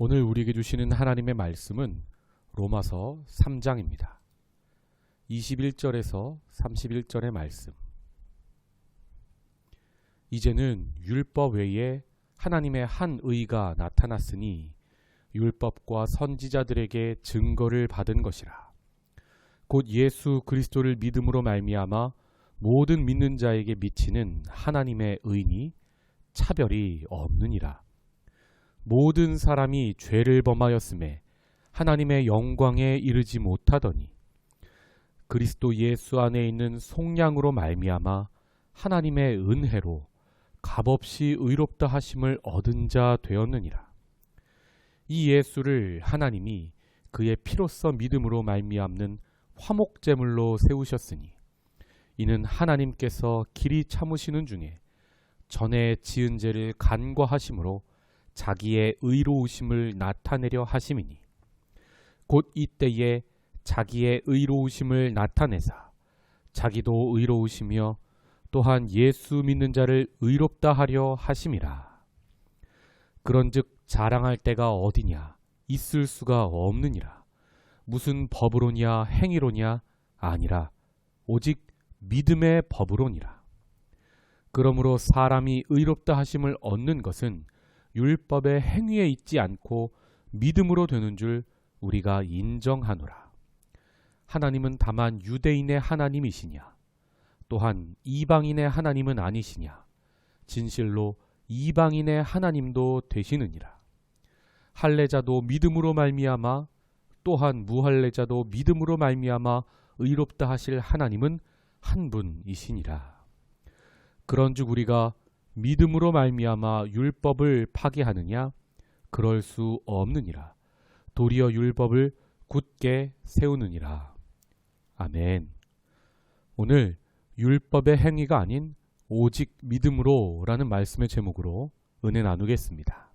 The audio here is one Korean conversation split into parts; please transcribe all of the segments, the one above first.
오늘 우리에게 주시는 하나님의 말씀은 로마서 3장입니다. 21절에서 31절의 말씀. 이제는 율법 외에 하나님의 한 의가 나타났으니 율법과 선지자들에게 증거를 받은 것이라. 곧 예수 그리스도를 믿음으로 말미암아 모든 믿는 자에게 미치는 하나님의 의니 차별이 없느니라. 모든 사람이 죄를 범하였음에 하나님의 영광에 이르지 못하더니 그리스도 예수 안에 있는 속량으로 말미암아 하나님의 은혜로 값없이 의롭다 하심을 얻은 자 되었느니라. 이 예수를 하나님이 그의 피로써 믿음으로 말미암는 화목제물로 세우셨으니 이는 하나님께서 길이 참으시는 중에 전에 지은 죄를 간과하심으로 자기의 의로우심을 나타내려 하심이니 곧 이때에 자기의 의로우심을 나타내사 자기도 의로우시며 또한 예수 믿는 자를 의롭다 하려 하심이라. 그런즉 자랑할 때가 어디냐? 있을 수가 없느니라. 무슨 법으로냐 행위로냐? 아니라 오직 믿음의 법으로니라. 그러므로 사람이 의롭다 하심을 얻는 것은 율법의 행위에 있지 않고 믿음으로 되는 줄 우리가 인정하노라. 하나님은 다만 유대인의 하나님이시냐? 또한 이방인의 하나님은 아니시냐? 진실로 이방인의 하나님도 되시느니라. 할례자도 믿음으로 말미암아 또한 무할례자도 믿음으로 말미암아 의롭다 하실 하나님은 한 분이시니라. 그런즉 우리가 믿음으로 말미암아 율법을 파기하느냐? 그럴 수 없느니라. 도리어 율법을 굳게 세우느니라. 아멘. 오늘 율법의 행위가 아닌 오직 믿음으로 라는 말씀의 제목으로 은혜 나누겠습니다.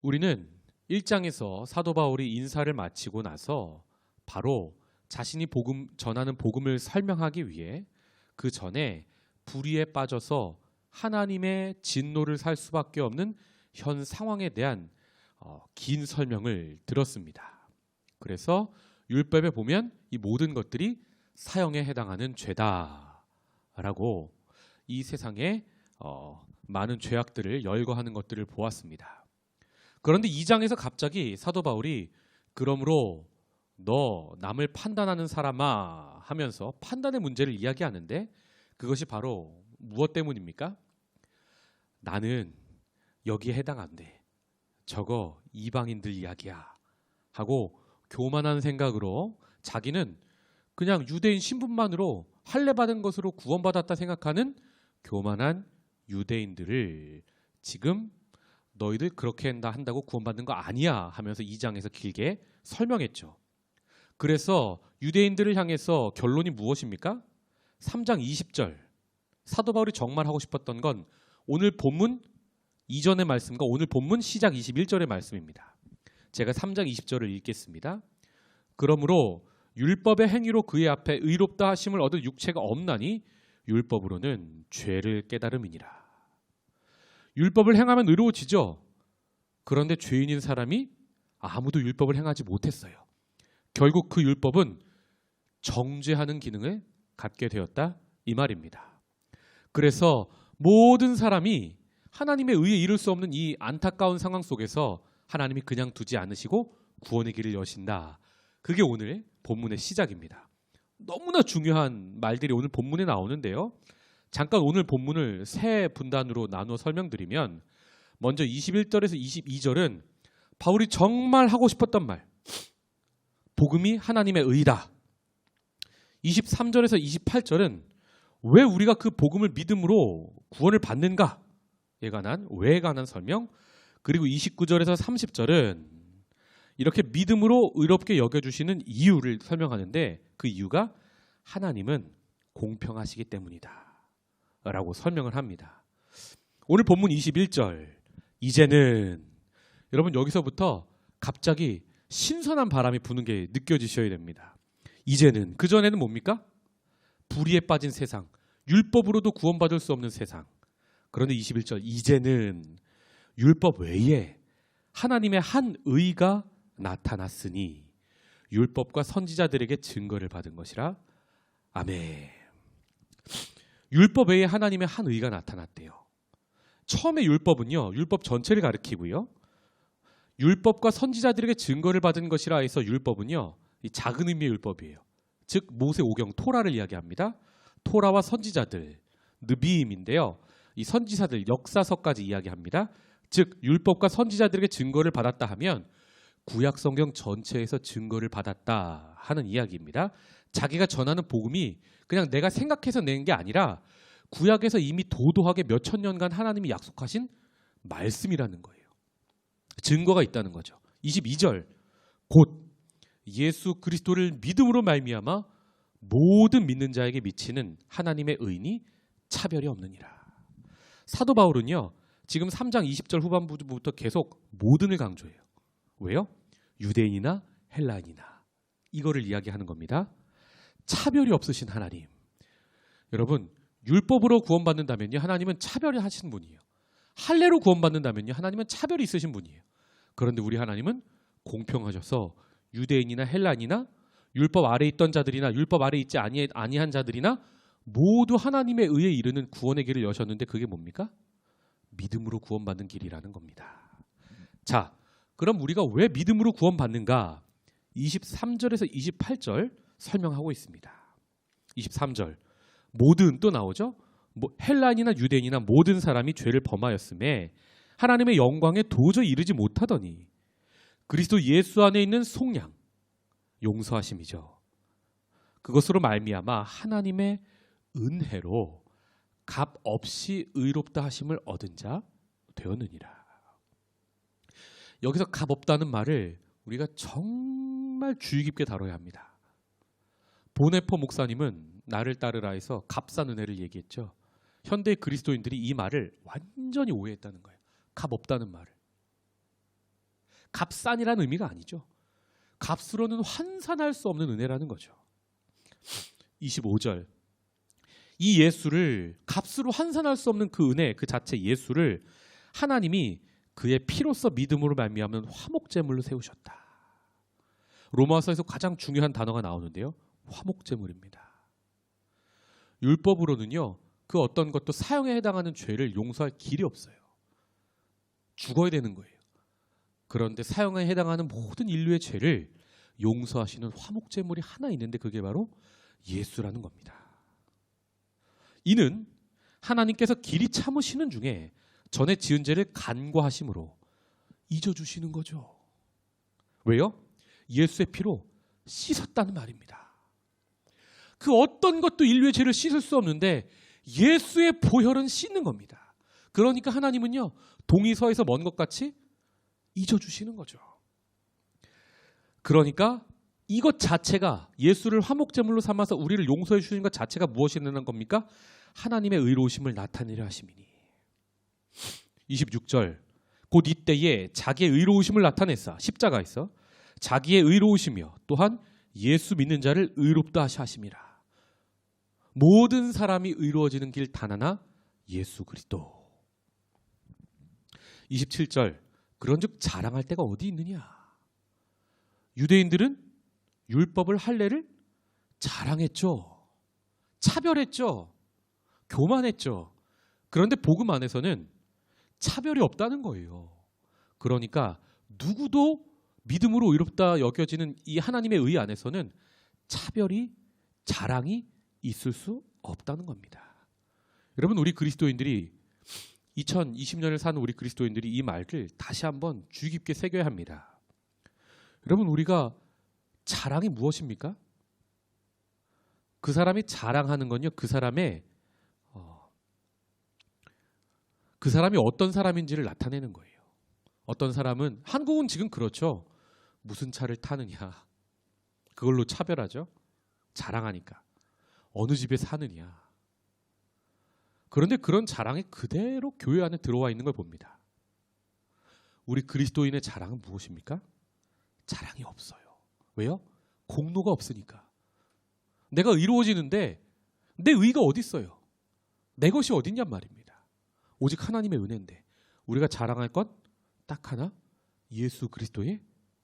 우리는 1장에서 사도 바울이 인사를 마치고 나서 바로 자신이 전하는 복음을 설명하기 위해 그 전에 불의에 빠져서 하나님의 진노를 살 수밖에 없는 현 상황에 대한 긴 설명을 들었습니다. 그래서 율법에 보면 이 모든 것들이 사형에 해당하는 죄다라고 이 세상에 많은 죄악들을 열거하는 것들을 보았습니다. 그런데 2장에서 갑자기 사도 바울이 그러므로 너 남을 판단하는 사람아 하면서 판단의 문제를 이야기하는데 그것이 바로 무엇 때문입니까? 나는 여기에 해당 안 돼. 저거 이방인들 이야기야. 하고 교만한 생각으로 자기는 그냥 유대인 신분만으로 할례 받은 것으로 구원받았다 생각하는 교만한 유대인들을 지금 너희들 그렇게 한다고 구원받는 거 아니야 하면서 2장에서 길게 설명했죠. 그래서 유대인들을 향해서 결론이 무엇입니까? 3장 20절 사도 바울이 정말 하고 싶었던 건 오늘 본문 이전의 말씀과 오늘 본문 시작 21절의 말씀입니다. 제가 3장 20절을 읽겠습니다. 그러므로 율법의 행위로 그의 앞에 의롭다 하심을 얻을 육체가 없나니 율법으로는 죄를 깨달음이니라. 율법을 행하면 의로워지죠. 그런데 죄인인 사람이 아무도 율법을 행하지 못했어요. 결국 그 율법은 정죄하는 기능을 갖게 되었다 이 말입니다. 그래서 모든 사람이 하나님의 의에 이를 수 없는 이 안타까운 상황 속에서 하나님이 그냥 두지 않으시고 구원의 길을 여신다. 그게 오늘 본문의 시작입니다. 너무나 중요한 말들이 오늘 본문에 나오는데요. 잠깐 오늘 본문을 세 분단으로 나누어 설명드리면 먼저 21절에서 22절은 바울이 정말 하고 싶었던 말. 복음이 하나님의 의다. 23절에서 28절은 왜 우리가 그 복음을 믿음으로 구원을 받는가? 에 관한 왜에 관한 설명. 그리고 29절에서 30절은 이렇게 믿음으로 의롭게 여겨주시는 이유를 설명하는데 그 이유가 하나님은 공평하시기 때문이다 라고 설명을 합니다. 오늘 본문 21절 이제는 여러분 여기서부터 갑자기 신선한 바람이 부는 게 느껴지셔야 됩니다. 이제는 그전에는 뭡니까? 불의에 빠진 세상, 율법으로도 구원받을 수 없는 세상. 그런데 21절 이제는 율법 외에 하나님의 한 의가 나타났으니 율법과 선지자들에게 증거를 받은 것이라. 아멘. 율법 외에 하나님의 한 의가 나타났대요. 처음에 율법은요, 율법 전체를 가리키고요. 율법과 선지자들에게 증거를 받은 것이라 해서 율법은요, 이 작은 의미의 율법이에요. 즉 모세 오경 토라를 이야기합니다. 토라와 선지자들, 느비임인데요. 이 선지자들 역사서까지 이야기합니다. 즉 율법과 선지자들에게 증거를 받았다 하면 구약 성경 전체에서 증거를 받았다 하는 이야기입니다. 자기가 전하는 복음이 그냥 내가 생각해서 낸 게 아니라 구약에서 이미 도도하게 몇천 년간 하나님이 약속하신 말씀이라는 거예요. 증거가 있다는 거죠. 22절 곧 예수 그리스도를 믿음으로 말미암아 모든 믿는 자에게 미치는 하나님의 의인이 차별이 없느니라. 사도 바울은요, 지금 3장 20절 후반부부터 계속 모든을 강조해요. 왜요? 유대인이나 헬라인이나 이거를 이야기하는 겁니다. 차별이 없으신 하나님. 여러분, 율법으로 구원받는다면요, 하나님은 차별을 하시는 분이에요. 할례로 구원받는다면요, 하나님은 차별이 있으신 분이에요. 그런데 우리 하나님은 공평하셔서 유대인이나 헬라인이나 율법 아래 있던 자들이나 율법 아래 있지 아니한 자들이나 모두 하나님의 의에 이르는 구원의 길을 여셨는데 그게 뭡니까? 믿음으로 구원받는 길이라는 겁니다. 자, 그럼 우리가 왜 믿음으로 구원받는가? 23절에서 28절 설명하고 있습니다. 23절 모든 또 나오죠. 헬라인이나 유대인이나 모든 사람이 죄를 범하였음에 하나님의 영광에 도저히 이르지 못하더니 그리스도 예수 안에 있는 속량 용서하심이죠. 그것으로 말미암아 하나님의 은혜로 값 없이 의롭다 하심을 얻은 자 되었느니라. 여기서 값 없다는 말을 우리가 정말 주의 깊게 다뤄야 합니다. 보네포 목사님은 나를 따르라 해서 값싼 은혜를 얘기했죠. 현대 그리스도인들이 이 말을 완전히 오해했다는 거예요. 값 없다는 말을. 값싼이라는 의미가 아니죠. 값으로는 환산할 수 없는 은혜라는 거죠. 25절 이 예수를 값으로 환산할 수 없는 그 은혜 그 자체 예수를 하나님이 그의 피로써 믿음으로 말미암는 화목제물로 세우셨다. 로마서에서 가장 중요한 단어가 나오는데요. 화목제물입니다. 율법으로는요. 그 어떤 것도 사형에 해당하는 죄를 용서할 길이 없어요. 죽어야 되는 거예요. 그런데 사형에 해당하는 모든 인류의 죄를 용서하시는 화목제물이 하나 있는데 그게 바로 예수라는 겁니다. 이는 하나님께서 길이 참으시는 중에 전에 지은 죄를 간과하심으로 잊어주시는 거죠. 왜요? 예수의 피로 씻었다는 말입니다. 그 어떤 것도 인류의 죄를 씻을 수 없는데 예수의 보혈은 씻는 겁니다. 그러니까 하나님은요. 동이서에서 먼 것 같이 잊어주시는 거죠. 그러니까 이것 자체가 예수를 화목제물로 삼아서 우리를 용서해 주시는 것 자체가 무엇이라는 겁니까? 하나님의 의로우심을 나타내려 하심이니. 26절 곧 이때에 자기의 의로우심을 나타냈사 십자가에서 자기의 의로우시며 또한 예수 믿는 자를 의롭다 하심이라. 모든 사람이 의로워지는 길 단 하나 예수 그리스도. 27절 그런즉 자랑할 데가 어디 있느냐. 유대인들은 율법을 할례를 자랑했죠. 차별했죠. 교만했죠. 그런데 복음 안에서는 차별이 없다는 거예요. 그러니까 누구도 믿음으로 의롭다 여겨지는 이 하나님의 의 안에서는 차별이 자랑이 있을 수 없다는 겁니다. 여러분 우리 그리스도인들이 2020년을 사는 우리 그리스도인들이 이 말을 다시 한번 주의 깊게 새겨야 합니다. 여러분 우리가 자랑이 무엇입니까? 그 사람이 자랑하는 건요. 그 사람이 어떤 사람인지를 나타내는 거예요. 어떤 사람은 한국은 지금 그렇죠. 무슨 차를 타느냐. 그걸로 차별하죠. 자랑하니까. 어느 집에 사느냐. 그런데 그런 자랑이 그대로 교회 안에 들어와 있는 걸 봅니다. 우리 그리스도인의 자랑은 무엇입니까? 자랑이 없어요. 왜요? 공로가 없으니까. 내가 의로워지는데 내 의가 어디 있어요? 내 것이 어딨냔 말입니다. 오직 하나님의 은혜인데 우리가 자랑할 건 딱 하나 예수 그리스도의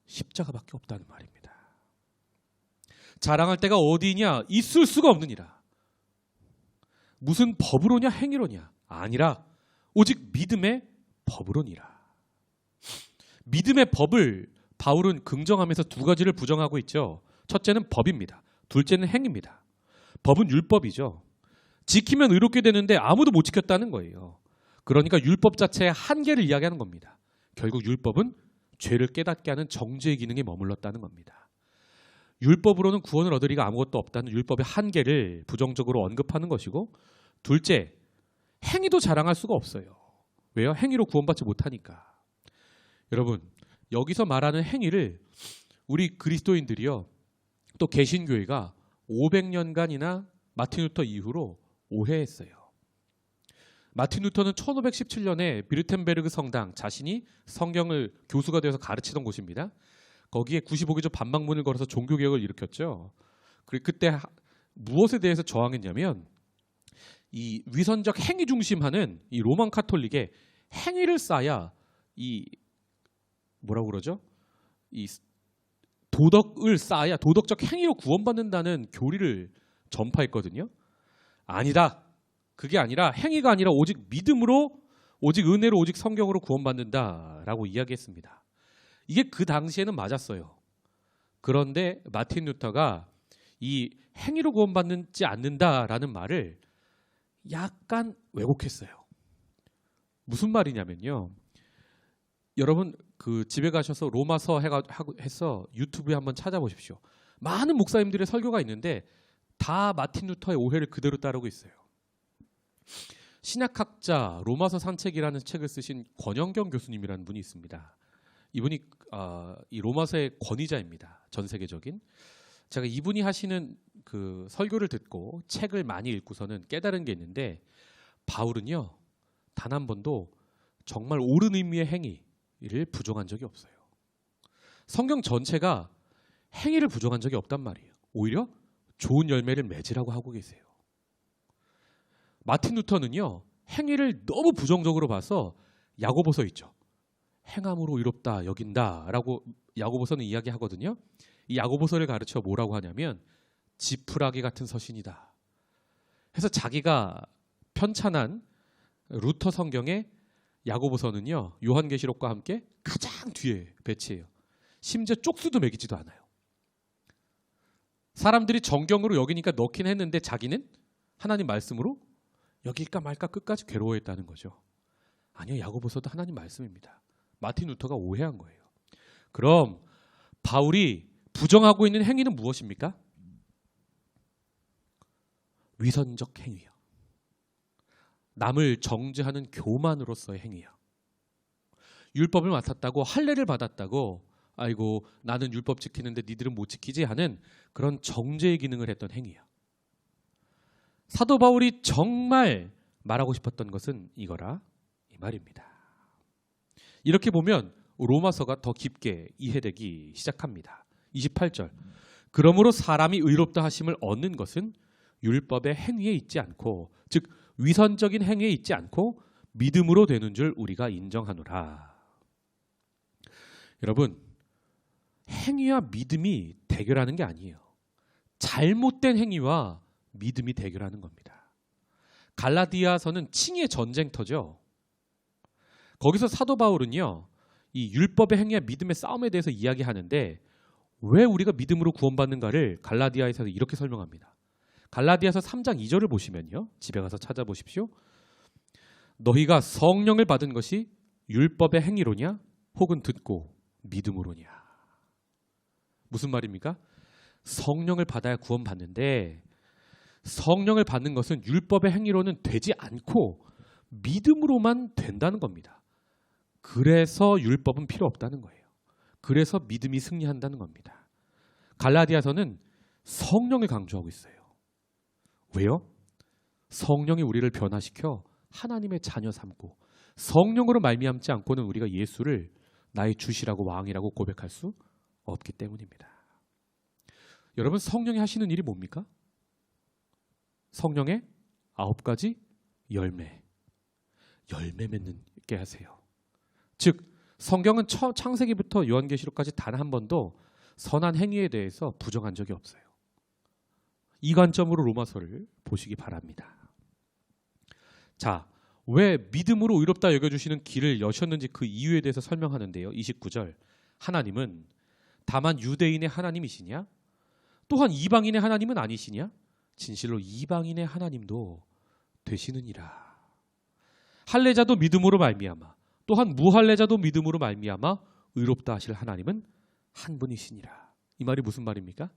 십자가밖에 없다는 말입니다. 자랑할 데가 어디냐? 있을 수가 없느니라. 무슨 법으로냐 행위로냐? 아니라 오직 믿음의 법으로니라. 믿음의 법을 바울은 긍정하면서 두 가지를 부정하고 있죠. 첫째는 법입니다. 둘째는 행위입니다. 법은 율법이죠. 지키면 의롭게 되는데 아무도 못 지켰다는 거예요. 그러니까 율법 자체의 한계를 이야기하는 겁니다. 결국 율법은 죄를 깨닫게 하는 정죄의 기능에 머물렀다는 겁니다. 율법으로는 구원을 얻을 리가 아무것도 없다는 율법의 한계를 부정적으로 언급하는 것이고, 둘째, 행위도 자랑할 수가 없어요. 왜요? 행위로 구원받지 못하니까. 여러분, 여기서 말하는 행위를 우리 그리스도인들이요, 또 개신교회가 500년간이나 마틴 루터 이후로 오해했어요. 마틴 루터는 1517년에 비르텐베르그 성당, 자신이 성경을 교수가 되어서 가르치던 곳입니다. 거기에 95개조 반박문을 걸어서 종교개혁을 일으켰죠. 그리고 그때 무엇에 대해서 저항했냐면, 이 위선적 행위 중심하는 이 로만 카톨릭에 행위를 쌓아야 이 뭐라고 그러죠? 이 도덕을 쌓아야 도덕적 행위로 구원받는다는 교리를 전파했거든요. 아니다. 그게 아니라 행위가 아니라 오직 믿음으로, 오직 은혜로, 오직 성경으로 구원받는다라고 이야기했습니다. 이게 그 당시에는 맞았어요. 그런데 마틴 루터가 이 행위로 구원받지 않는다라는 말을 약간 왜곡했어요. 무슨 말이냐면요. 여러분 그 집에 가셔서 로마서 해서 유튜브에 한번 찾아보십시오. 많은 목사님들의 설교가 있는데 다 마틴 루터의 오해를 그대로 따르고 있어요. 신약학자 로마서 산책이라는 책을 쓰신 권영경 교수님이라는 분이 있습니다. 이분이 이 로마서의 권위자입니다. 전 세계적인. 제가 이분이 하시는 그 설교를 듣고 책을 많이 읽고서는 깨달은 게 있는데, 바울은요 단 한 번도 정말 옳은 의미의 행위를 부정한 적이 없어요. 성경 전체가 행위를 부정한 적이 없단 말이에요. 오히려 좋은 열매를 맺으라고 하고 계세요. 마틴 루터는요 행위를 너무 부정적으로 봐서 야고보서 있죠. 행함으로 의롭다 여긴다라고 야고보서는 이야기하거든요. 이 야고보서를 가르쳐 뭐라고 하냐면 지푸라기 같은 서신이다. 해서 자기가 편찬한 루터 성경의 야고보서는요 요한계시록과 함께 가장 뒤에 배치해요. 심지어 쪽수도 매기지도 않아요. 사람들이 정경으로 여기니까 넣긴 했는데 자기는 하나님 말씀으로 여길까 말까 끝까지 괴로워했다는 거죠. 아니요, 야고보서도 하나님 말씀입니다. 마틴 루터가 오해한 거예요. 그럼 바울이 부정하고 있는 행위는 무엇입니까? 위선적 행위요. 남을 정죄하는 교만으로서의 행위요. 율법을 맡았다고 할례를 받았다고 아이고 나는 율법 지키는데 니들은 못 지키지 하는 그런 정죄의 기능을 했던 행위요. 사도 바울이 정말 말하고 싶었던 것은 이거라 이 말입니다. 이렇게 보면 로마서가 더 깊게 이해되기 시작합니다. 28절. 그러므로 사람이 의롭다 하심을 얻는 것은 율법의 행위에 있지 않고, 즉 위선적인 행위에 있지 않고 믿음으로 되는 줄 우리가 인정하노라. 여러분, 행위와 믿음이 대결하는 게 아니에요. 잘못된 행위와 믿음이 대결하는 겁니다. 갈라디아서는 칭의의 전쟁터죠. 거기서 사도 바울은요, 이 율법의 행위와 믿음의 싸움에 대해서 이야기하는데 왜 우리가 믿음으로 구원받는가를 갈라디아에서 이렇게 설명합니다. 갈라디아서 3장 2절을 보시면요. 집에 가서 찾아보십시오. 너희가 성령을 받은 것이 율법의 행위로냐 혹은 듣고 믿음으로냐. 무슨 말입니까? 성령을 받아야 구원받는데 성령을 받는 것은 율법의 행위로는 되지 않고 믿음으로만 된다는 겁니다. 그래서 율법은 필요 없다는 거예요. 그래서 믿음이 승리한다는 겁니다. 갈라디아서는 성령을 강조하고 있어요. 왜요? 성령이 우리를 변화시켜 하나님의 자녀 삼고 성령으로 말미암지 않고는 우리가 예수를 나의 주시라고 왕이라고 고백할 수 없기 때문입니다. 여러분, 성령이 하시는 일이 뭡니까? 성령의 9가지 열매 맺는 게 하세요. 즉 성경은 창세기부터 요한계시록까지 단 한 번도 선한 행위에 대해서 부정한 적이 없어요. 이 관점으로 로마서를 보시기 바랍니다. 자, 왜 믿음으로 의롭다 여겨주시는 길을 여셨는지 그 이유에 대해서 설명하는데요. 29절, 하나님은 다만 유대인의 하나님이시냐? 또한 이방인의 하나님은 아니시냐? 진실로 이방인의 하나님도 되시느니라. 할례자도 믿음으로 말미암아 또한 무할례자도 믿음으로 말미암아 의롭다 하실 하나님은 한 분이시니라. 이 말이 무슨 말입니까?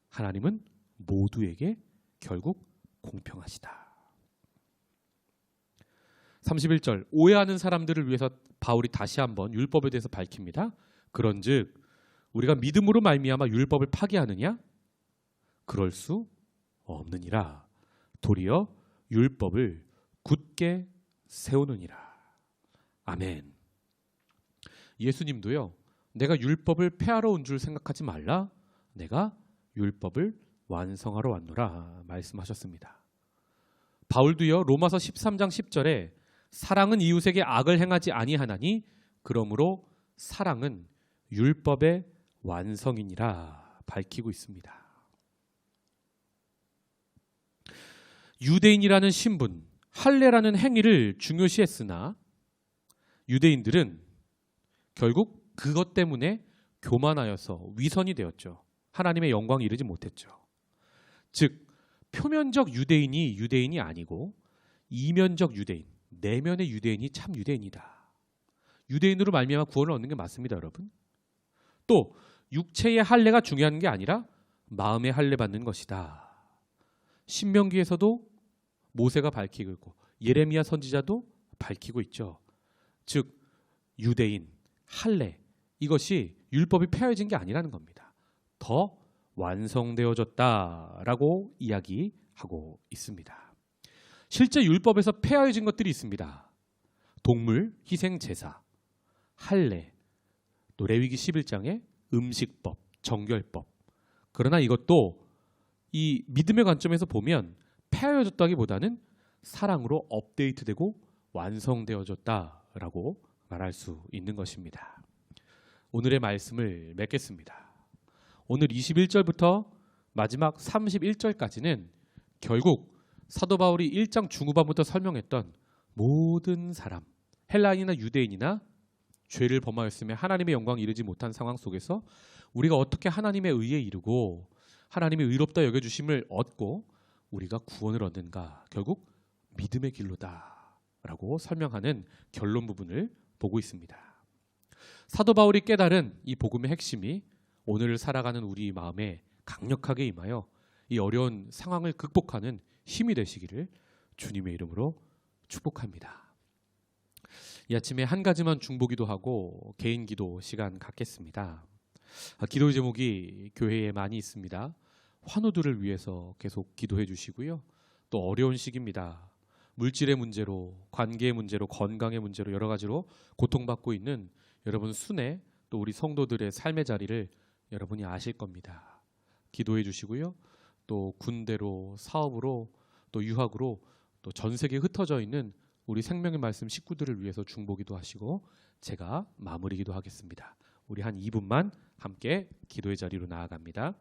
하나님은 모두에게 결국 공평하시다. 31절, 오해하는 사람들을 위해서 바울이 다시 한번 율법에 대해서 밝힙니다. 그런즉 우리가 믿음으로 말미암아 율법을 파기하느냐? 그럴 수 없느니라. 도리어 율법을 굳게 세우느니라. 아멘. 예수님도요, 내가 율법을 폐하러 온 줄 생각하지 말라. 내가 율법을 완성하러 왔노라 말씀하셨습니다. 바울도요, 로마서 13장 10절에 사랑은 이웃에게 악을 행하지 아니하나니 그러므로 사랑은 율법의 완성이니라 밝히고 있습니다. 유대인이라는 신분, 할례라는 행위를 중요시했으나 유대인들은 결국 그것 때문에 교만하여서 위선이 되었죠. 하나님의 영광에 이르지 못했죠. 즉 표면적 유대인이 유대인이 아니고 이면적 유대인, 내면의 유대인이 참 유대인이다. 유대인으로 말미암아 구원을 얻는 게 맞습니다, 여러분. 또 육체의 할례가 중요한 게 아니라 마음의 할례 받는 것이다. 신명기에서도 모세가 밝히고 있고 예레미야 선지자도 밝히고 있죠. 즉 유대인, 할례, 이것이 율법이 폐하여진 게 아니라는 겁니다. 더 완성되어졌다라고 이야기하고 있습니다. 실제 율법에서 폐하여진 것들이 있습니다. 동물 희생 제사, 할례, 또 레위기 11장의 음식법, 정결법. 그러나 이것도 이 믿음의 관점에서 보면 폐하여졌다기보다는 사랑으로 업데이트되고 완성되어졌다라고 말할 수 있는 것입니다. 오늘의 말씀을 맺겠습니다. 오늘 21절부터 마지막 31절까지는 결국 사도 바울이 1장 중후반부터 설명했던 모든 사람, 헬라인이나 유대인이나 죄를 범하였으며 하나님의 영광에 이르지 못한 상황 속에서 우리가 어떻게 하나님의 의에 이르고 하나님의 의롭다 여겨주심을 얻고 우리가 구원을 얻는가, 결국 믿음의 길로다라고 설명하는 결론 부분을 보고 있습니다. 사도 바울이 깨달은 이 복음의 핵심이 오늘 살아가는 우리 마음에 강력하게 임하여 이 어려운 상황을 극복하는 힘이 되시기를 주님의 이름으로 축복합니다. 이 아침에 한 가지만 중보기도 하고 개인 기도 시간 갖겠습니다. 기도의 제목이 교회에 많이 있습니다. 환우들을 위해서 계속 기도해 주시고요. 또 어려운 시기입니다. 물질의 문제로, 관계의 문제로, 건강의 문제로 여러 가지로 고통받고 있는 여러분 순회, 또 우리 성도들의 삶의 자리를 여러분이 아실 겁니다. 기도해 주시고요. 또 군대로, 사업으로, 또 유학으로, 또 전 세계에 흩어져 있는 우리 생명의 말씀 식구들을 위해서 중보기도 하시고 제가 마무리기도 하겠습니다. 우리 한 2분만 함께 기도의 자리로 나아갑니다.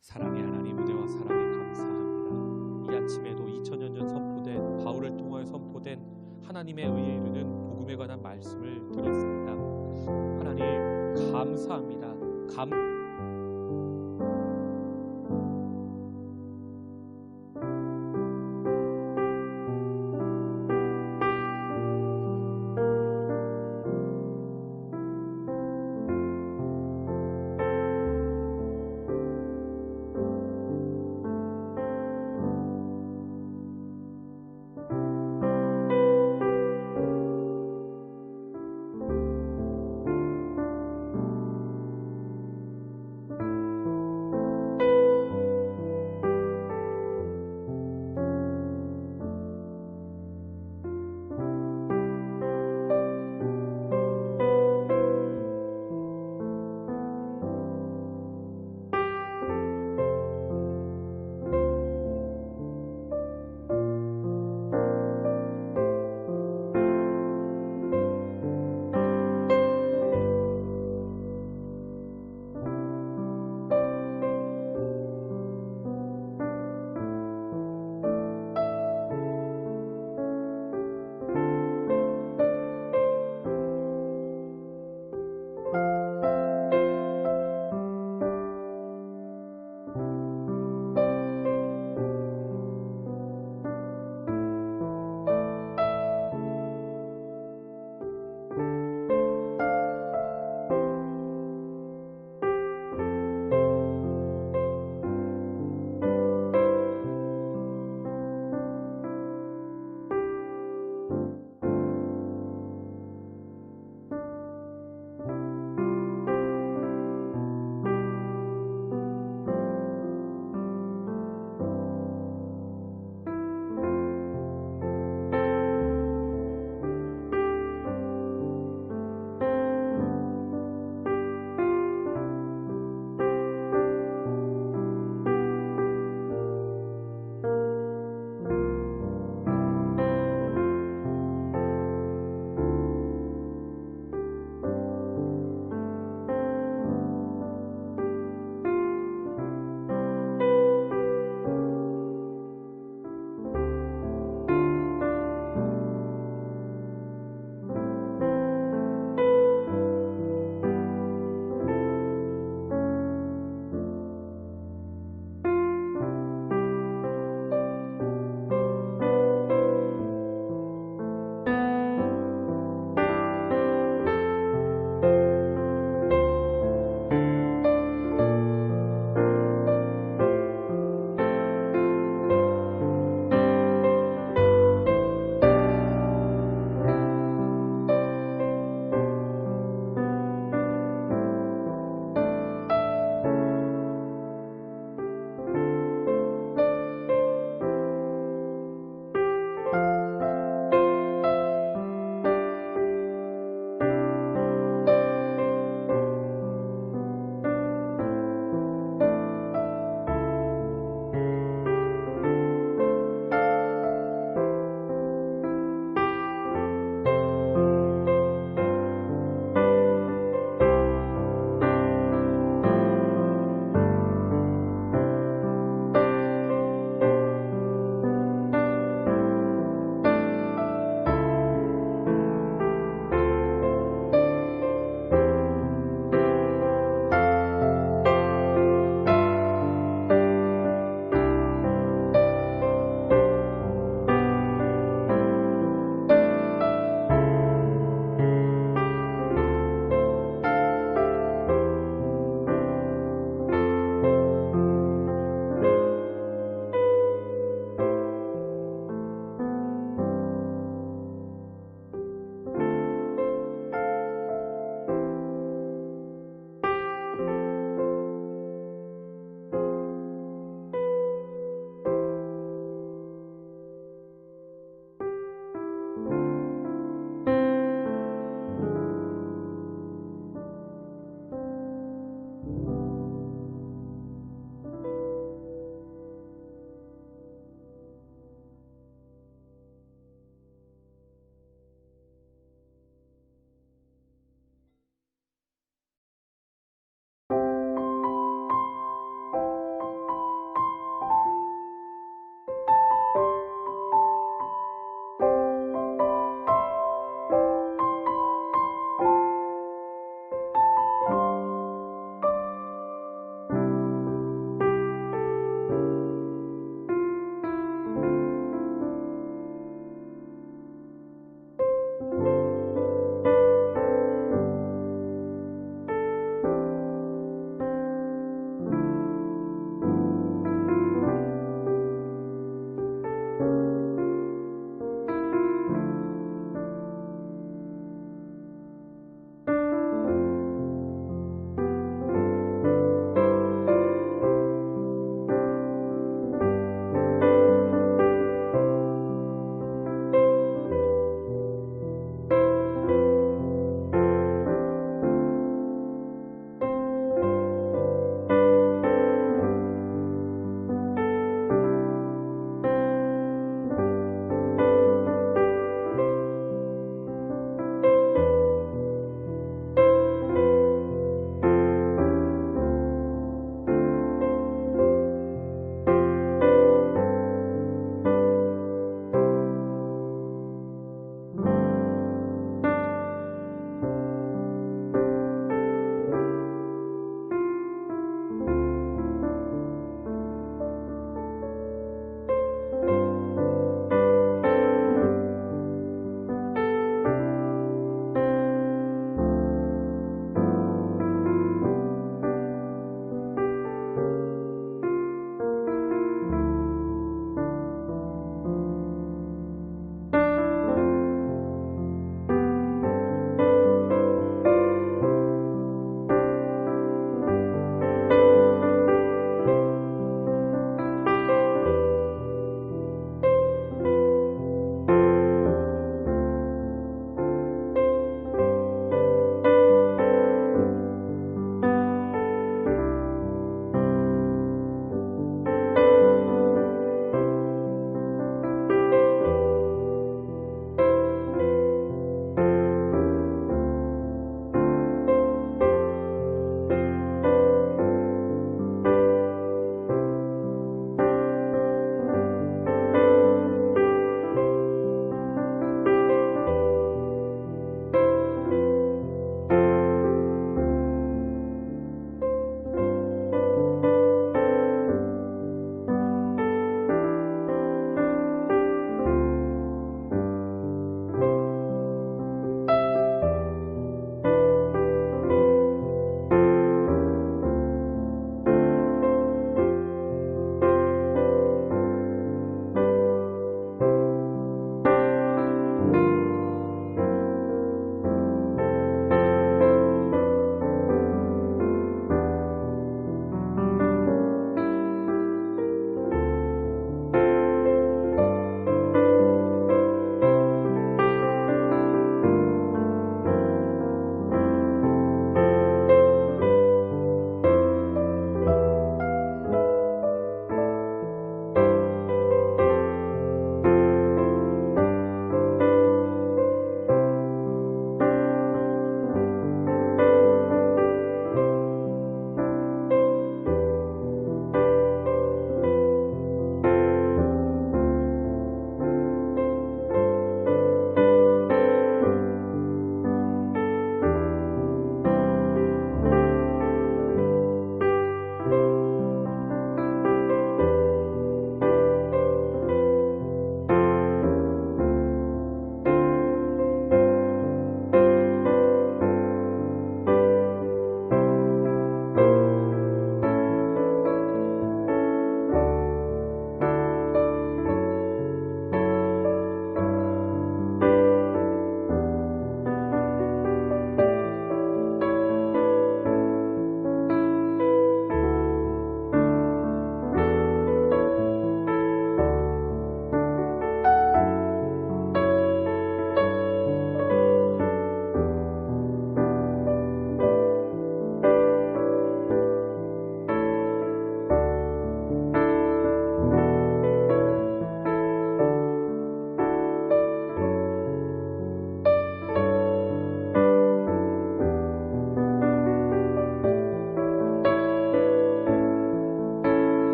사랑의 하나님, 은혜와 사랑에 감사합니다. 이 아침에도 2000년 전 선포된, 바울을 통하여 선포된 하나님의 의에 이르는 복음에 관한 말씀을 드렸습니다. 하나님 감사합니다.